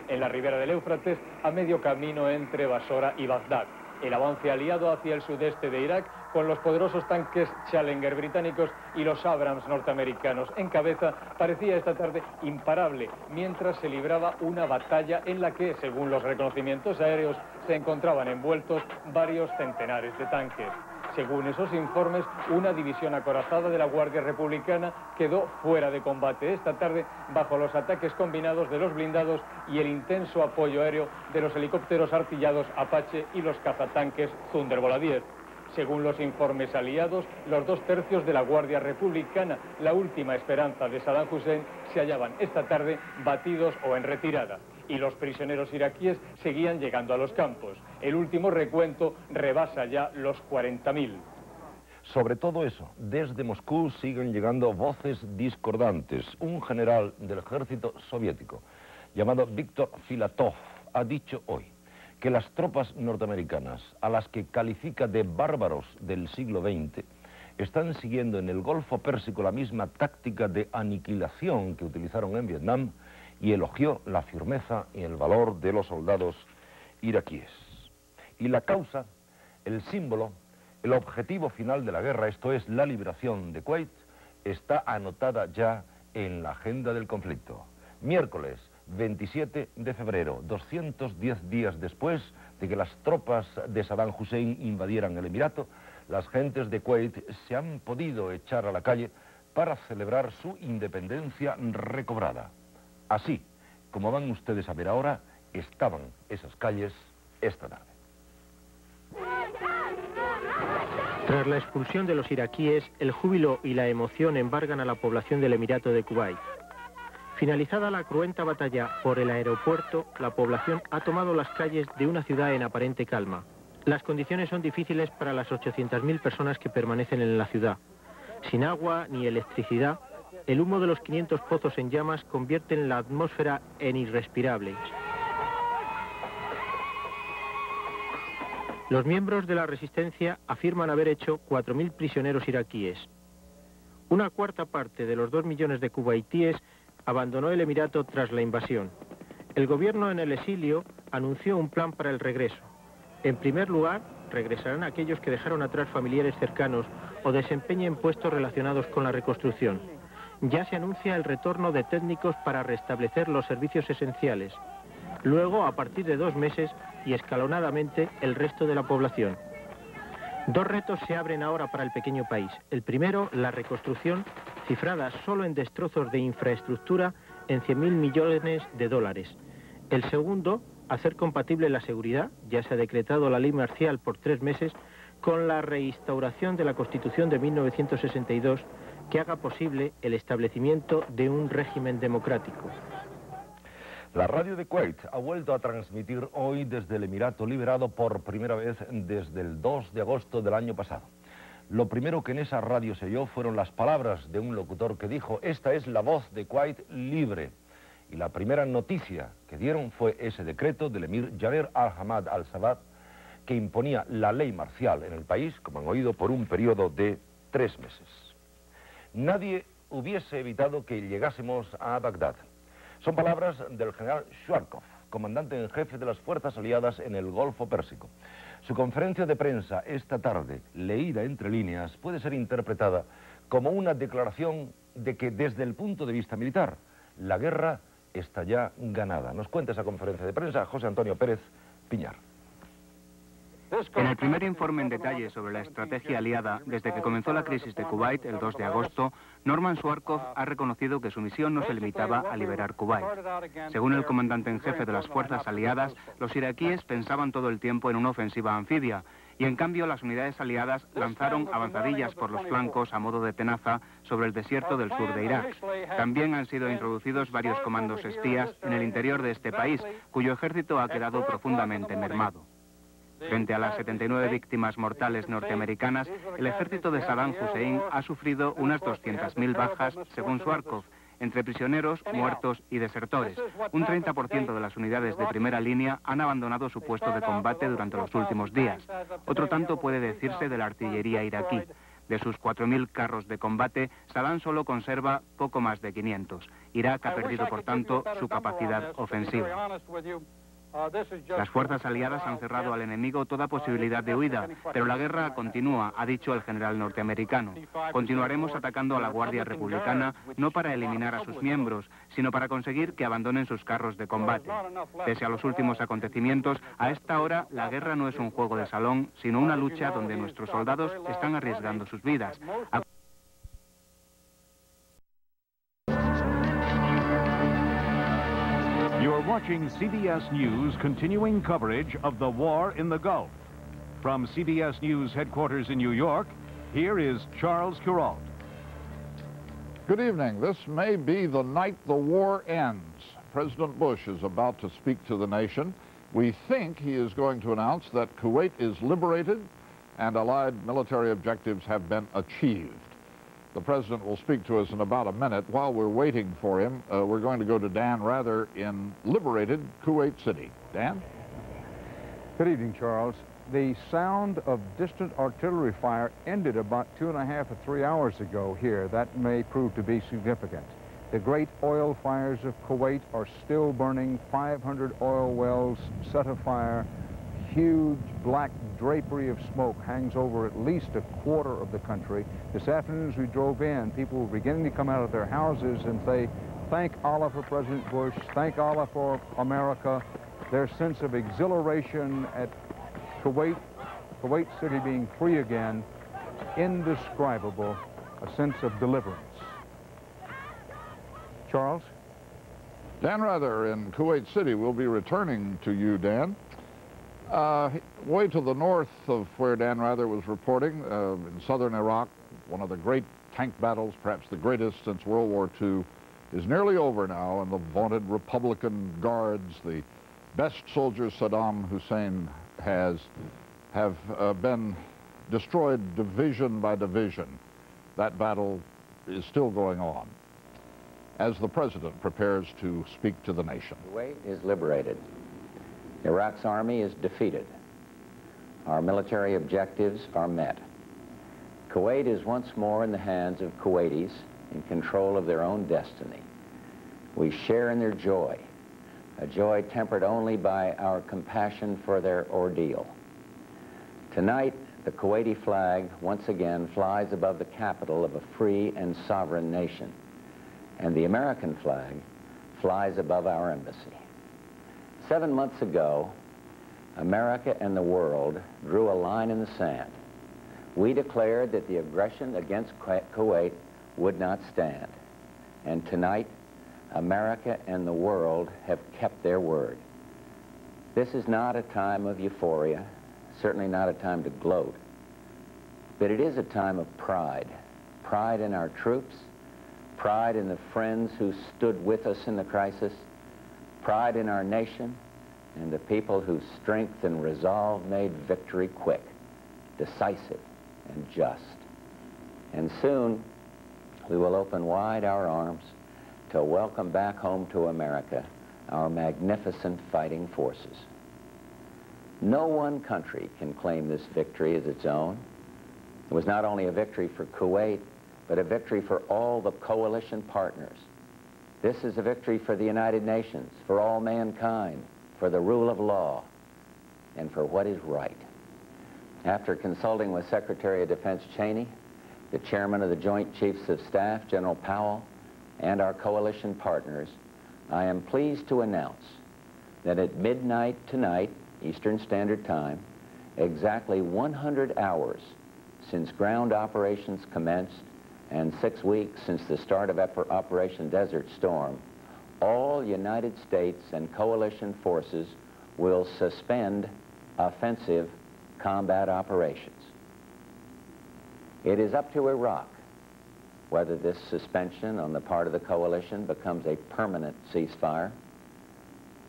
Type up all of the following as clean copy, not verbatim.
en la ribera del Éufrates, a medio camino entre Basora y Bagdad. El avance aliado hacia el sudeste de Irak, con los poderosos tanques Challenger británicos y los Abrams norteamericanos en cabeza, parecía esta tarde imparable, mientras se libraba una batalla en la que, según los reconocimientos aéreos, se encontraban envueltos varios centenares de tanques. Según esos informes, una división acorazada de la Guardia Republicana quedó fuera de combate esta tarde bajo los ataques combinados de los blindados y el intenso apoyo aéreo de los helicópteros artillados Apache y los cazatanques Thunderbolt 10. Según los informes aliados, los 2/3 de la Guardia Republicana, la última esperanza de Saddam Hussein, se hallaban esta tarde batidos o en retirada. Y los prisioneros iraquíes seguían llegando a los campos. El último recuento rebasa ya los 40.000. Sobre todo eso, desde Moscú siguen llegando voces discordantes. Un general del ejército soviético, llamado Víctor Filatov, ha dicho hoy que las tropas norteamericanas, a las que califica de bárbaros del siglo XX, están siguiendo en el Golfo Pérsico la misma táctica de aniquilación que utilizaron en Vietnam, y elogió la firmeza y el valor de los soldados iraquíes. Y la causa, el símbolo, el objetivo final de la guerra, esto es la liberación de Kuwait, está anotada ya en la agenda del conflicto. Miércoles 27 de febrero, 210 días después de que las tropas de Saddam Hussein invadieran el Emirato, las gentes de Kuwait se han podido echar a la calle para celebrar su independencia recobrada. Así, como van ustedes a ver ahora, estaban esas calles esta tarde. Tras la expulsión de los iraquíes, el júbilo y la emoción embargan a la población del Emirato de Kuwait. Finalizada la cruenta batalla por el aeropuerto, la población ha tomado las calles de una ciudad en aparente calma. Las condiciones son difíciles para las 800.000 personas que permanecen en la ciudad. Sin agua ni electricidad, el humo de los 500 pozos en llamas convierte la atmósfera en irrespirable. Los miembros de la resistencia afirman haber hecho 4.000 prisioneros iraquíes. Una cuarta parte de los 2 millones de kuwaitíes abandonó el Emirato tras la invasión. El gobierno en el exilio anunció un plan para el regreso. En primer lugar, regresarán aquellos que dejaron atrás familiares cercanos o desempeñen puestos relacionados con la reconstrucción. Ya se anuncia el retorno de técnicos para restablecer los servicios esenciales. Luego, a partir de 2 meses y escalonadamente, el resto de la población. 2 retos se abren ahora para el pequeño país. El primero, la reconstrucción, cifrada solo en destrozos de infraestructura en 100.000 millones de dólares. El segundo, hacer compatible la seguridad, ya se ha decretado la ley marcial por 3 meses, con la reinstauración de la Constitución de 1962, que haga posible el establecimiento de un régimen democrático. La radio de Kuwait ha vuelto a transmitir hoy desde el Emirato liberado por primera vez desde el 2 de agosto del año pasado. Lo primero que en esa radio se oyó fueron las palabras de un locutor que dijo: "Esta es la voz de Kuwait libre". Y la primera noticia que dieron fue ese decreto del emir Jaber al-Hamad al-Sabah, que imponía la ley marcial en el país, como han oído, por un periodo de 3 meses. Nadie hubiese evitado que llegásemos a Bagdad. Son palabras del general Shuarkov, comandante en jefe de las fuerzas aliadas en el Golfo Pérsico. Su conferencia de prensa esta tarde, leída entre líneas, puede ser interpretada como una declaración de que desde el punto de vista militar, la guerra está ya ganada. Nos cuenta esa conferencia de prensa José Antonio Pérez Piñar. En el primer informe en detalle sobre la estrategia aliada desde que comenzó la crisis de Kuwait el 2 de agosto, Norman Shuarkov ha reconocido que su misión no se limitaba a liberar Kuwait. Según el comandante en jefe de las fuerzas aliadas, los iraquíes pensaban todo el tiempo en una ofensiva anfibia, y en cambio las unidades aliadas lanzaron avanzadillas por los flancos a modo de tenaza sobre el desierto del sur de Irak. También han sido introducidos varios comandos espías en el interior de este país, cuyo ejército ha quedado profundamente mermado. Frente a las 79 víctimas mortales norteamericanas, el ejército de Saddam Hussein ha sufrido unas 200.000 bajas, según Shuarkov, entre prisioneros, muertos y desertores. Un 30% de las unidades de primera línea han abandonado su puesto de combate durante los últimos días. Otro tanto puede decirse de la artillería iraquí. De sus 4.000 carros de combate, Saddam solo conserva poco más de 500. Irak ha perdido, por tanto, su capacidad ofensiva. Las fuerzas aliadas han cerrado al enemigo toda posibilidad de huida, pero la guerra continúa, ha dicho el general norteamericano. Continuaremos atacando a la Guardia Republicana no para eliminar a sus miembros, sino para conseguir que abandonen sus carros de combate. Pese a los últimos acontecimientos, a esta hora la guerra no es un juego de salón, sino una lucha donde nuestros soldados están arriesgando sus vidas. You're watching CBS News continuing coverage of the war in the Gulf. From CBS News headquarters in New York, here is Charles Kuralt. Good evening. This may be the night the war ends. President Bush is about to speak to the nation. We think he is going to announce that Kuwait is liberated and Allied military objectives have been achieved. The President will speak to us in about a minute. While we're waiting for him, we're going to go to Dan Rather in liberated Kuwait City. Dan? Good evening, Charles. The sound of distant artillery fire ended about 2.5 or 3 hours ago here. That may prove to be significant. The great oil fires of Kuwait are still burning. 500 oil wells set afire. Huge black drapery of smoke hangs over at least a quarter of the country. This afternoon as we drove in, people were beginning to come out of their houses and say, thank Allah for President Bush, thank Allah for America. Their sense of exhilaration at Kuwait City being free again, indescribable, a sense of deliverance. Charles? Dan Rather in Kuwait City. We'll be returning to you, Dan. Way to the north of where Dan Rather was reporting, in southern Iraq, one of the great tank battles, perhaps the greatest since World War II, is nearly over now, and the vaunted Republican Guards, the best soldiers Saddam Hussein has, have been destroyed division by division. That battle is still going on as the President prepares to speak to the nation. Kuwait is liberated. Iraq's army is defeated. Our military objectives are met. Kuwait is once more in the hands of Kuwaitis in control of their own destiny. We share in their joy, a joy tempered only by our compassion for their ordeal. Tonight, the Kuwaiti flag once again flies above the capital of a free and sovereign nation, and the American flag flies above our embassy. 7 months ago, America and the world drew a line in the sand. We declared that the aggression against Kuwait would not stand. And tonight, America and the world have kept their word. This is not a time of euphoria, certainly not a time to gloat, but it is a time of pride. Pride in our troops, pride in the friends who stood with us in the crisis, pride in our nation and the people whose strength and resolve made victory quick, decisive, and just. And soon, we will open wide our arms to welcome back home to America our magnificent fighting forces. No one country can claim this victory as its own. It was not only a victory for Kuwait, but a victory for all the coalition partners. This is a victory for the United Nations, for all mankind, for the rule of law, and for what is right. After consulting with Secretary of Defense Cheney, the Chairman of the Joint Chiefs of Staff, General Powell, and our coalition partners, I am pleased to announce that at midnight tonight, Eastern Standard Time, exactly 100 hours since ground operations commenced and 6 weeks since the start of Operation Desert Storm, all United States and coalition forces will suspend offensive combat operations. It is up to Iraq whether this suspension on the part of the coalition becomes a permanent ceasefire.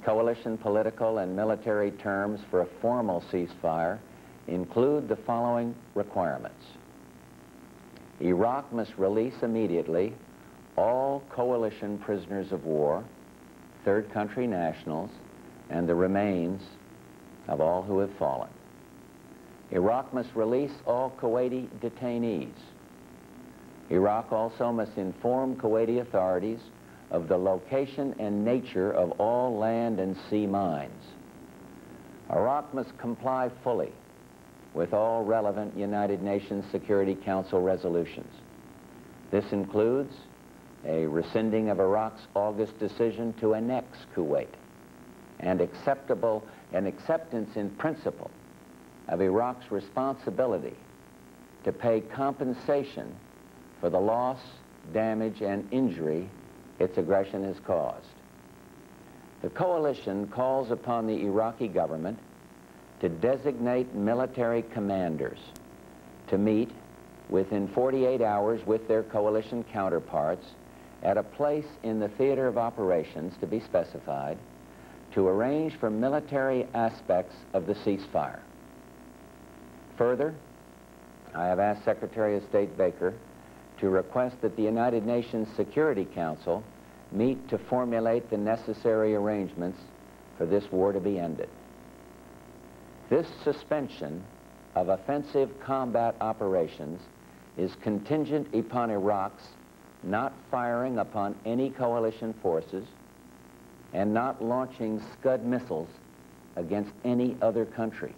Coalition political and military terms for a formal ceasefire include the following requirements. Iraq must release immediately all coalition prisoners of war, third country nationals, and the remains of all who have fallen. Iraq must release all Kuwaiti detainees, Iraq also must inform Kuwaiti authorities of the location and nature of all land and sea mines. Iraq must comply fully with all relevant United Nations Security Council resolutions. This includes a rescinding of Iraq's August decision to annex Kuwait and acceptance in principle of Iraq's responsibility to pay compensation for the loss, damage, and injury its aggression has caused. The coalition calls upon the Iraqi government to designate military commanders to meet within 48 hours with their coalition counterparts at a place in the theater of operations to be specified to arrange for military aspects of the ceasefire. Further, I have asked Secretary of State Baker to request that the United Nations Security Council meet to formulate the necessary arrangements for this war to be ended. This suspension of offensive combat operations is contingent upon Iraq's not firing upon any coalition forces and not launching Scud missiles against any other country.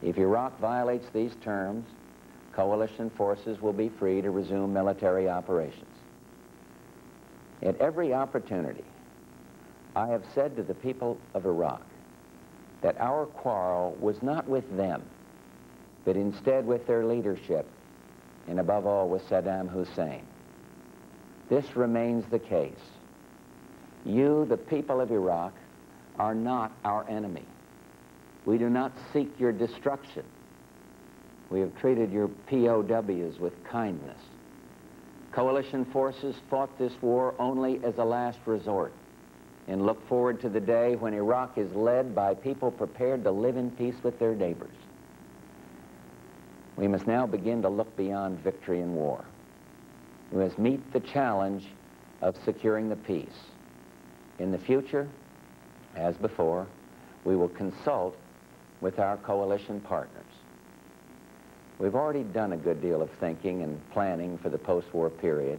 If Iraq violates these terms, coalition forces will be free to resume military operations. At every opportunity, I have said to the people of Iraq that our quarrel was not with them, but instead with their leadership, and above all with Saddam Hussein. This remains the case. You, the people of Iraq, are not our enemy. We do not seek your destruction. We have treated your POWs with kindness. Coalition forces fought this war only as a last resort and look forward to the day when Iraq is led by people prepared to live in peace with their neighbors. We must now begin to look beyond victory in war. We must meet the challenge of securing the peace. In the future, as before, we will consult with our coalition partners. We've already done a good deal of thinking and planning for the post-war period,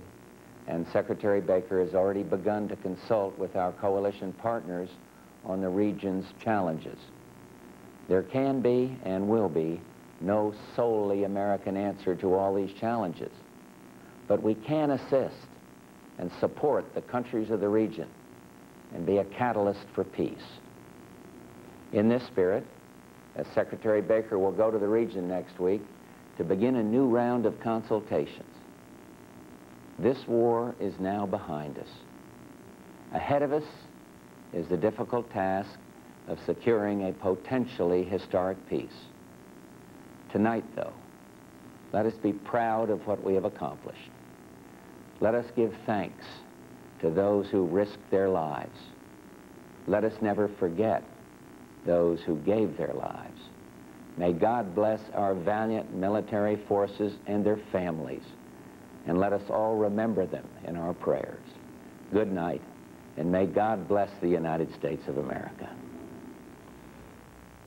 and Secretary Baker has already begun to consult with our coalition partners on the region's challenges. There can be and will be no solely American answer to all these challenges, but we can assist and support the countries of the region and be a catalyst for peace. In this spirit, as Secretary Baker will go to the region next week to begin a new round of consultations. This war is now behind us. Ahead of us is the difficult task of securing a potentially historic peace. Tonight, though, let us be proud of what we have accomplished. Let us give thanks to those who risked their lives. Let us never forget those who gave their lives. May God bless our valiant military forces and their families, and let us all remember them in our prayers. Good night, and may God bless the United States of America.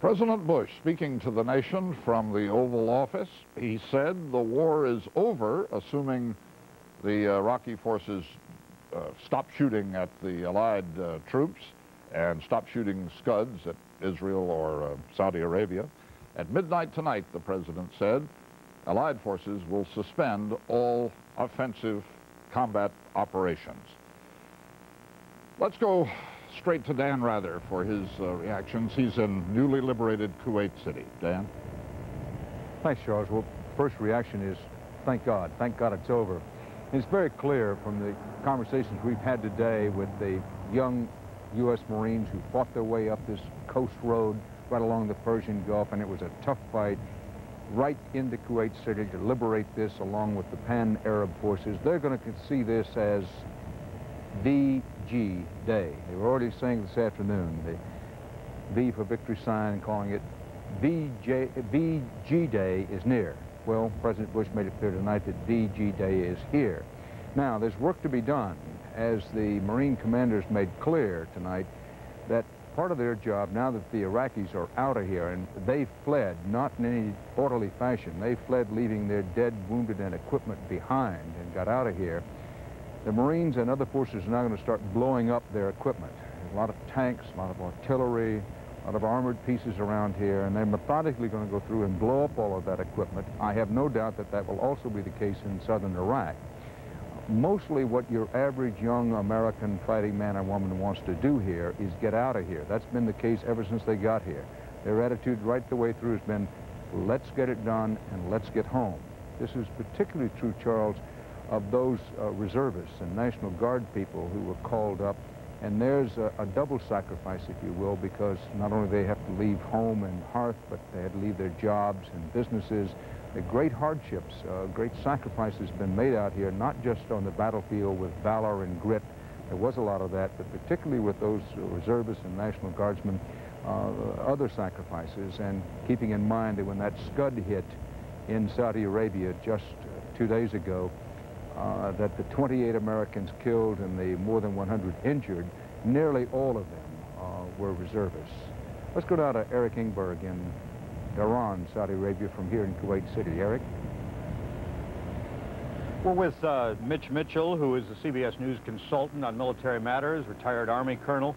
President Bush, speaking to the nation from the Oval Office, he said the war is over, assuming the Iraqi forces stop shooting at the Allied troops and stop shooting Scuds at Israel or Saudi Arabia. At midnight tonight, the president said, Allied forces will suspend all offensive combat operations. Let's go straight to Dan Rather for his reactions. He's in newly liberated Kuwait City. Dan? Thanks, Charles. Well, first reaction is, thank God it's over. And it's very clear from the conversations we've had today with the young U.S. Marines who fought their way up this coast road right along the Persian Gulf, and it was a tough fight right into Kuwait City to liberate this along with the pan-Arab forces. They're going to see this as VG Day. They were already saying this afternoon, the V for victory sign, and calling it VG Day is near. Well, President Bush made it clear tonight that VG Day is here. Now, there's work to be done, as the Marine commanders made clear tonight, that part of their job, now that the Iraqis are out of here, and they fled, not in any orderly fashion, they fled leaving their dead, wounded, and equipment behind and got out of here, the Marines and other forces are now going to start blowing up their equipment. There's a lot of tanks, a lot of artillery, a lot of armored pieces around here, and they're methodically going to go through and blow up all of that equipment. I have no doubt that that will also be the case in southern Iraq. Mostly what your average young American fighting man or woman wants to do here is get out of here. That's been the case ever since they got here. Their attitude right the way through has been, let's get it done and let's get home. This is particularly true, Charles, of those reservists and National Guard people who were called up. And there's a double sacrifice, if you will, because not only they have to leave home and hearth, but they had to leave their jobs and businesses. The great hardships, great sacrifices have been made out here, not just on the battlefield with valor and grit. There was a lot of that, but particularly with those reservists and National Guardsmen, other sacrifices. And keeping in mind that when that Scud hit in Saudi Arabia just 2 days ago, that the 28 Americans killed and the more than 100 injured, nearly all of them were reservists. Let's go down to Eric Ingberg in Iran, Saudi Arabia, from here in Kuwait City. Eric? We're with Mitch Mitchell, who is the CBS News consultant on military matters, retired Army colonel.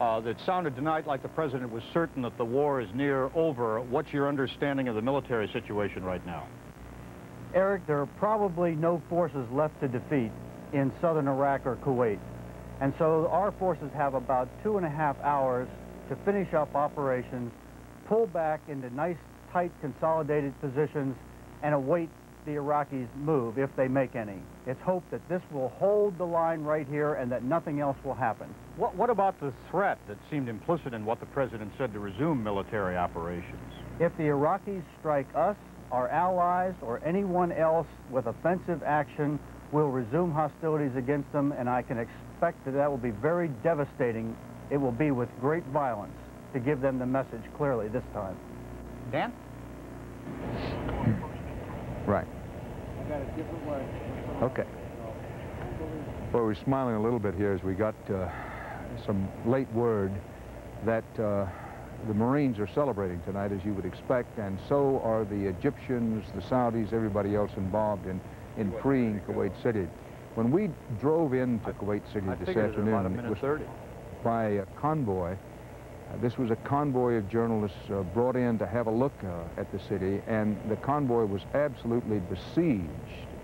It sounded tonight like the president was certain that the war is near over. What's your understanding of the military situation right now? Eric, there are probably no forces left to defeat in southern Iraq or Kuwait. And so our forces have about 2.5 hours to finish up operations, pull back into nice, tight, consolidated positions, and await the Iraqis' move, if they make any. It's hoped that this will hold the line right here and that nothing else will happen. What about the threat that seemed implicit in what the president said to resume military operations? If the Iraqis strike us, our allies, or anyone else with offensive action, we'll resume hostilities against them, and I can expect that that will be very devastating. It will be with great violence to give them the message clearly this time. Dan? Right. I got a different way. Okay. Well, we're smiling a little bit here as we got some late word that the Marines are celebrating tonight, as you would expect, and so are the Egyptians, the Saudis, everybody else involved in freeing Kuwait City. When we drove into Kuwait City this afternoon, it was by a convoy. This was a convoy of journalists brought in to have a look at the city, and the convoy was absolutely besieged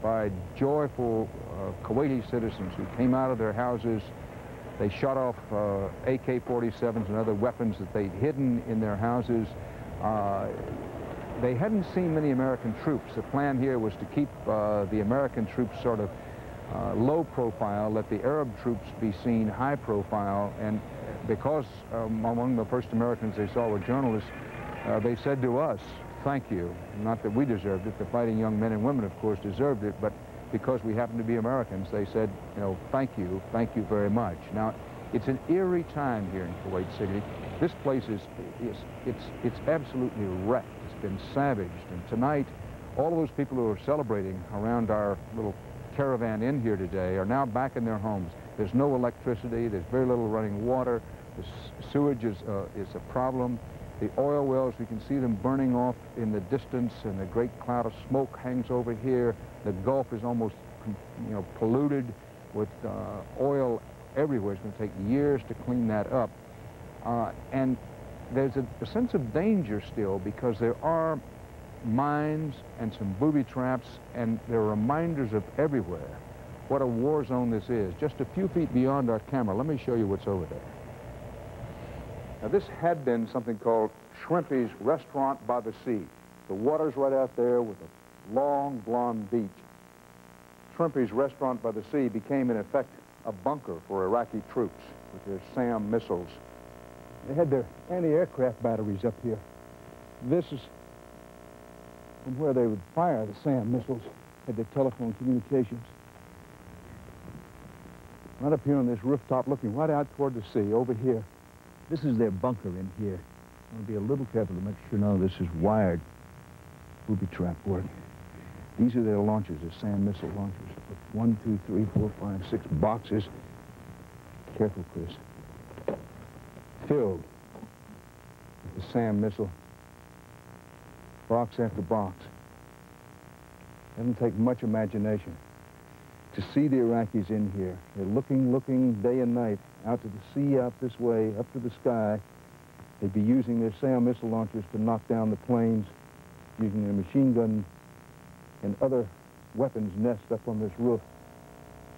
by joyful Kuwaiti citizens who came out of their houses. They shot off AK-47s and other weapons that they'd hidden in their houses. They hadn't seen many American troops. The plan here was to keep the American troops sort of low profile, let the Arab troops be seen high profile, and because among the first Americans they saw were journalists, they said to us, thank you. Not that we deserved it. The fighting young men and women, of course, deserved it, but because we happen to be Americans, they said, you know, thank you very much. Now, it's an eerie time here in Kuwait City. This place it's absolutely wrecked. It's been savaged, and tonight, all of those people who are celebrating around our little caravan in here today are now back in their homes. There's no electricity. There's very little running water. The sewage is a problem. The oil wells, we can see them burning off in the distance, and a great cloud of smoke hangs over here. The Gulf is almost, you know, polluted with oil everywhere. It's going to take years to clean that up. And there's a sense of danger still, because there are mines and some booby traps, and there are reminders of everywhere what a war zone this is. Just a few feet beyond our camera, let me show you what's over there. Now, this had been something called Shrimpy's Restaurant by the Sea. The water's right out there with a long, blonde beach. Shrimpy's Restaurant by the Sea became, in effect, a bunker for Iraqi troops with their SAM missiles. They had their anti-aircraft batteries up here. This is from where they would fire the SAM missiles, had their telephone communications. Right up here on this rooftop, looking right out toward the sea, over here. This is their bunker in here. I want to be a little careful to make sure none of this is wired booby trap work. These are their launchers, their SAM missile launchers. 1, 2, 3, 4, 5, 6 boxes. Careful, Chris. filled with the SAM missile, box after box. Doesn't take much imagination to see the Iraqis in here. They're looking day and night out to the sea, out this way, up to the sky. They'd be using their SAM missile launchers to knock down the planes, using their machine gun and other weapons nest up on this roof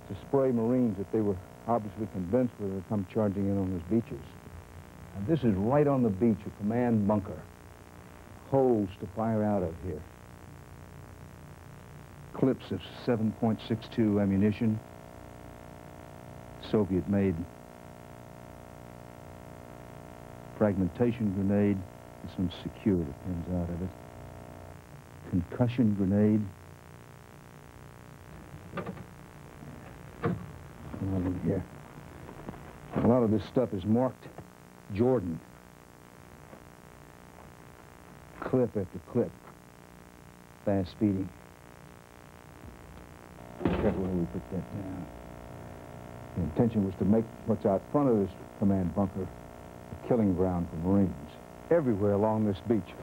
to spray Marines that they were obviously convinced were going to come charging in on these beaches. And this is right on the beach, a command bunker. Holes to fire out of here. Clips of 7.62 ammunition, Soviet-made fragmentation grenade, with some secure that comes out of it. Concussion grenade. In here. A lot of this stuff is marked Jordan. Clip after clip. Fast speeding. Careful where we put that down. The intention was to make what's out front of this command bunker a killing ground for Marines. Everywhere along this beach.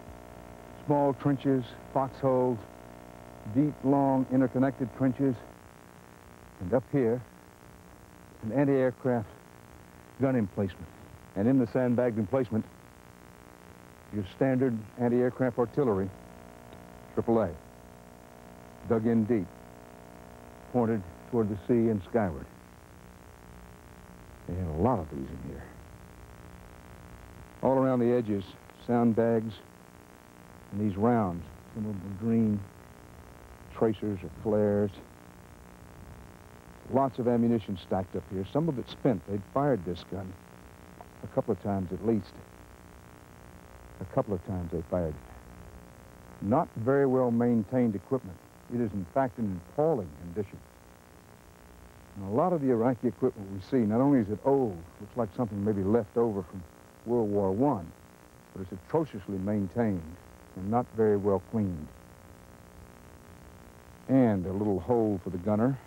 Small trenches, foxholes, deep, long, interconnected trenches. And up here, an anti-aircraft gun emplacement. And in the sandbagged emplacement, your standard anti-aircraft artillery, AAA, dug in deep, pointed toward the sea and skyward. They had a lot of these in here. All around the edges, sandbags, and these rounds, some of them green, tracers or flares. Lots of ammunition stacked up here. Some of it spent. They'd fired this gun a couple of times at least. A couple of times they fired. Not very well maintained equipment. It is in fact in appalling condition. And a lot of the Iraqi equipment we see, not only is it old, looks like something maybe left over from World War I, but it's atrociously maintained and not very well cleaned. And a little hole for the gunner,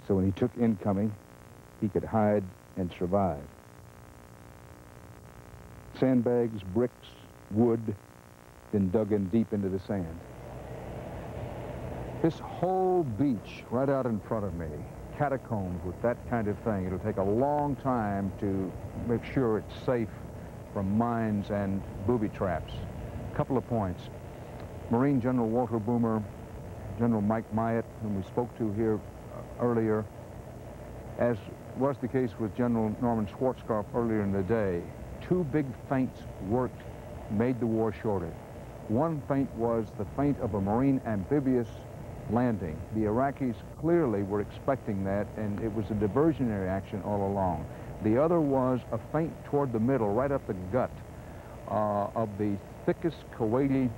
so when he took incoming, he could hide and survive. Sandbags, bricks, wood, then dug in deep into the sand. This whole beach right out in front of me, catacombs with that kind of thing. It'll take a long time to make sure it's safe from mines and booby traps. A couple of points. Marine General Walter Boomer, General Mike Myatt, whom we spoke to here earlier, as was the case with General Norman Schwarzkopf earlier in the day, two big feints worked, made the war shorter. One feint was the feint of a Marine amphibious landing. The Iraqis clearly were expecting that, and it was a diversionary action all along. The other was a feint toward the middle, right up the gut of the thickest Kuwaiti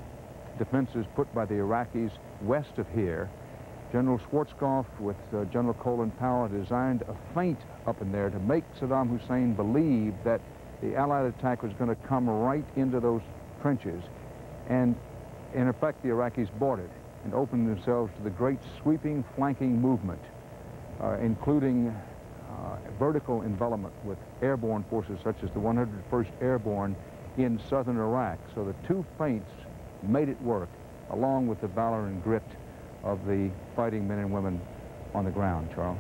defenses put by the Iraqis west of here. General Schwarzkopf with General Colin Powell designed a feint up in there to make Saddam Hussein believe that the Allied attack was going to come right into those trenches. And in effect, the Iraqis bought it and opened themselves to the great sweeping flanking movement, including vertical envelopment with airborne forces such as the 101st Airborne in southern Iraq. So the two feints made it work, along with the valor and grit of the fighting men and women on the ground, Charles.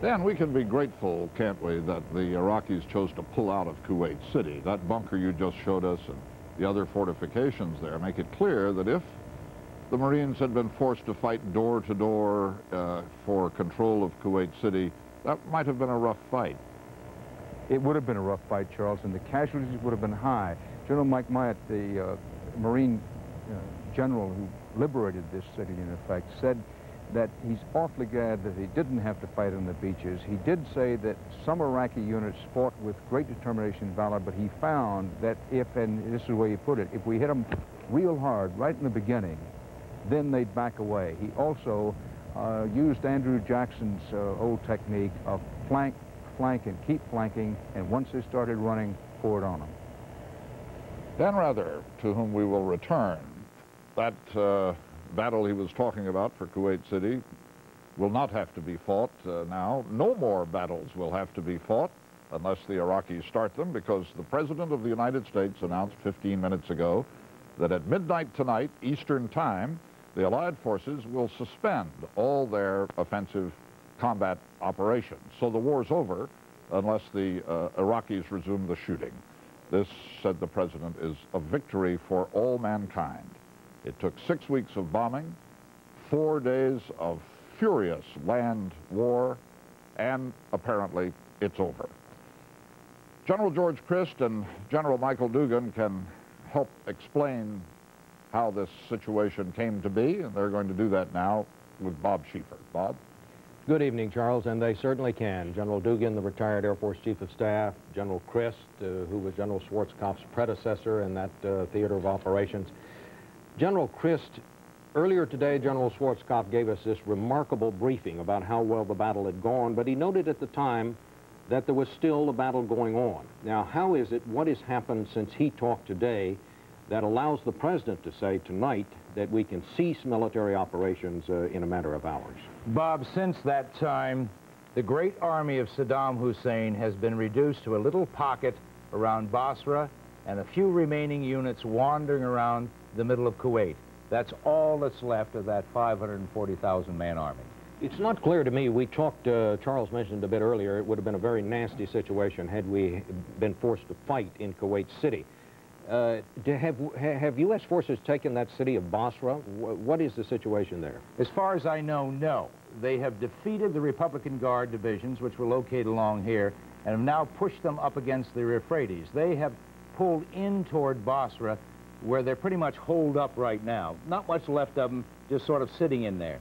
Dan, we can be grateful, can't we, that the Iraqis chose to pull out of Kuwait City. That bunker you just showed us and the other fortifications there make it clear that if the Marines had been forced to fight door to door for control of Kuwait City, that might have been a rough fight. It would have been a rough fight, Charles, and the casualties would have been high. General Mike Myatt, the Marine general who liberated this city, in effect, said that he's awfully glad that he didn't have to fight on the beaches. He did say that some Iraqi units fought with great determination and valor, but he found that if, and this is the way he put it, if we hit them real hard right in the beginning, then they'd back away. He also used Andrew Jackson's old technique of flank, and keep flanking, and once they started running, pour it on them. Dan Rather, to whom we will return, that battle he was talking about for Kuwait City will not have to be fought now. No more battles will have to be fought unless the Iraqis start them, because the President of the United States announced 15 minutes ago that at midnight tonight, Eastern Time, the Allied forces will suspend all their offensive combat operations. So the war's over unless the Iraqis resume the shooting. This, said the President, is a victory for all mankind. It took 6 weeks of bombing, 4 days of furious land war, and apparently it's over. General George Christ and General Michael Dugan can help explain how this situation came to be, and they're going to do that now with Bob Schieffer. Bob? Good evening, Charles, and they certainly can. General Dugan, the retired Air Force Chief of Staff, General Christ, who was General Schwarzkopf's predecessor in that theater of operations. General Christ, earlier today, General Schwarzkopf gave us this remarkable briefing about how well the battle had gone, but he noted at the time that there was still a battle going on. Now, how is it, what has happened since he talked today that allows the President to say tonight that we can cease military operations in a matter of hours? Bob, since that time, the great army of Saddam Hussein has been reduced to a little pocket around Basra and a few remaining units wandering around the middle of Kuwait. That's all that's left of that 540,000-man army. It's not clear to me. We talked, Charles mentioned a bit earlier, it would have been a very nasty situation had we been forced to fight in Kuwait City. Have U.S. forces taken that city of Basra? What is the situation there? As far as I know, no. They have defeated the Republican Guard divisions, which were located along here, and have now pushed them up against the Euphrates. They have pulled in toward Basra, where they're pretty much holed up right now. Not much left of them, just sort of sitting in there.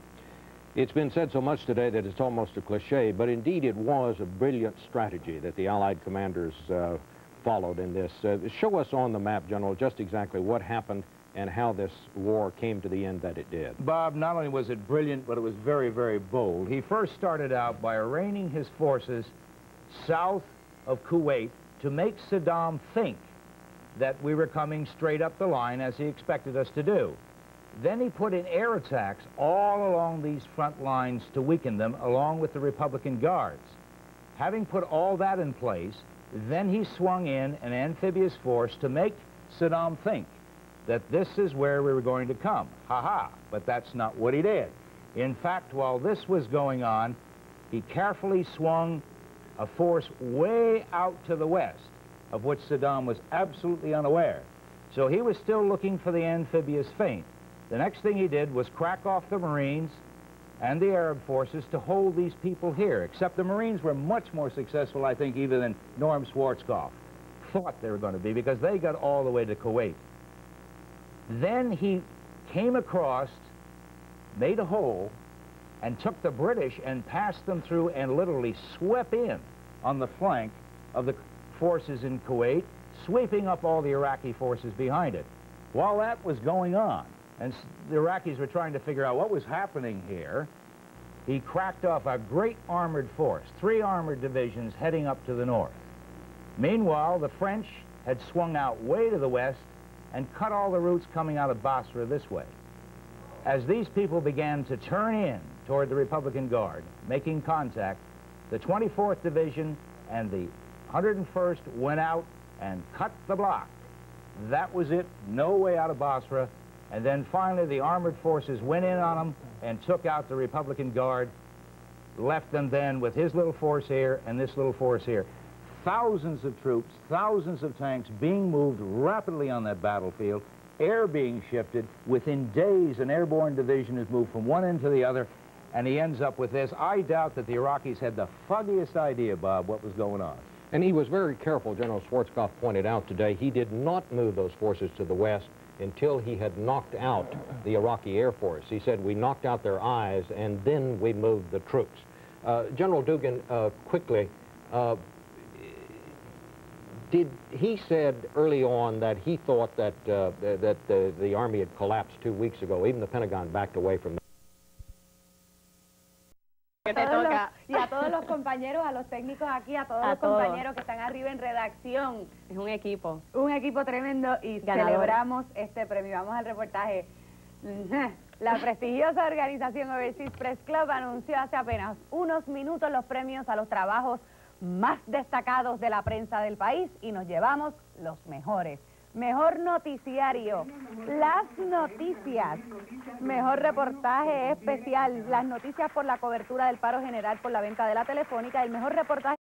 It's been said so much today that it's almost a cliche, but indeed it was a brilliant strategy that the Allied commanders followed in this. Show us on the map, General, just exactly what happened and how this war came to the end that it did. Bob, not only was it brilliant, but it was very, very bold. He first started out by arraigning his forces south of Kuwait to make Saddam think that we were coming straight up the line as he expected us to do. Then he put in air attacks all along these front lines to weaken them, along with the Republican Guards. Having put all that in place, then he swung in an amphibious force to make Saddam think that this is where we were going to come. Ha-ha, but that's not what he did. In fact, while this was going on, he carefully swung a force way out to the west, of which Saddam was absolutely unaware. So he was still looking for the amphibious feint. The next thing he did was crack off the Marines and the Arab forces to hold these people here, except the Marines were much more successful, I think, even than Norm Schwarzkopf thought they were going to be, because they got all the way to Kuwait. Then he came across, made a hole, and took the British and passed them through and literally swept in on the flank of the forces in Kuwait, sweeping up all the Iraqi forces behind it. While that was going on, and the Iraqis were trying to figure out what was happening here, he cracked off a great armored force, 3 armored divisions heading up to the north. Meanwhile, the French had swung out way to the west and cut all the routes coming out of Basra this way. As these people began to turn in toward the Republican Guard, making contact, the 24th Division and the 101st went out and cut the block. That was it, no way out of Basra. And then finally the armored forces went in on them and took out the Republican Guard, left them then with his little force here and this little force here. Thousands of troops, thousands of tanks being moved rapidly on that battlefield, air being shifted. Within days, an airborne division is moved from one end to the other, and he ends up with this. I doubt that the Iraqis had the foggiest idea, Bob, what was going on. And he was very careful, General Schwarzkopf pointed out today. He did not move those forces to the west until he had knocked out the Iraqi Air Force. He said, we knocked out their eyes, and then we moved the troops. General Dugan, quickly, he said early on that he thought that, the Army had collapsed 2 weeks ago. Even the Pentagon backed away from that. Y a todos los compañeros, a los técnicos aquí, a todos los compañeros que están arriba en redacción. Es un equipo. Un equipo tremendo y celebramos este premio. Vamos al reportaje. La prestigiosa organización Overseas Press Club anunció hace apenas unos minutos los premios a los trabajos más destacados de la prensa del país y nos llevamos los mejores. Mejor noticiario, las noticias, mejor reportaje especial, las noticias por la cobertura del paro general por la venta de la telefónica, el mejor reportaje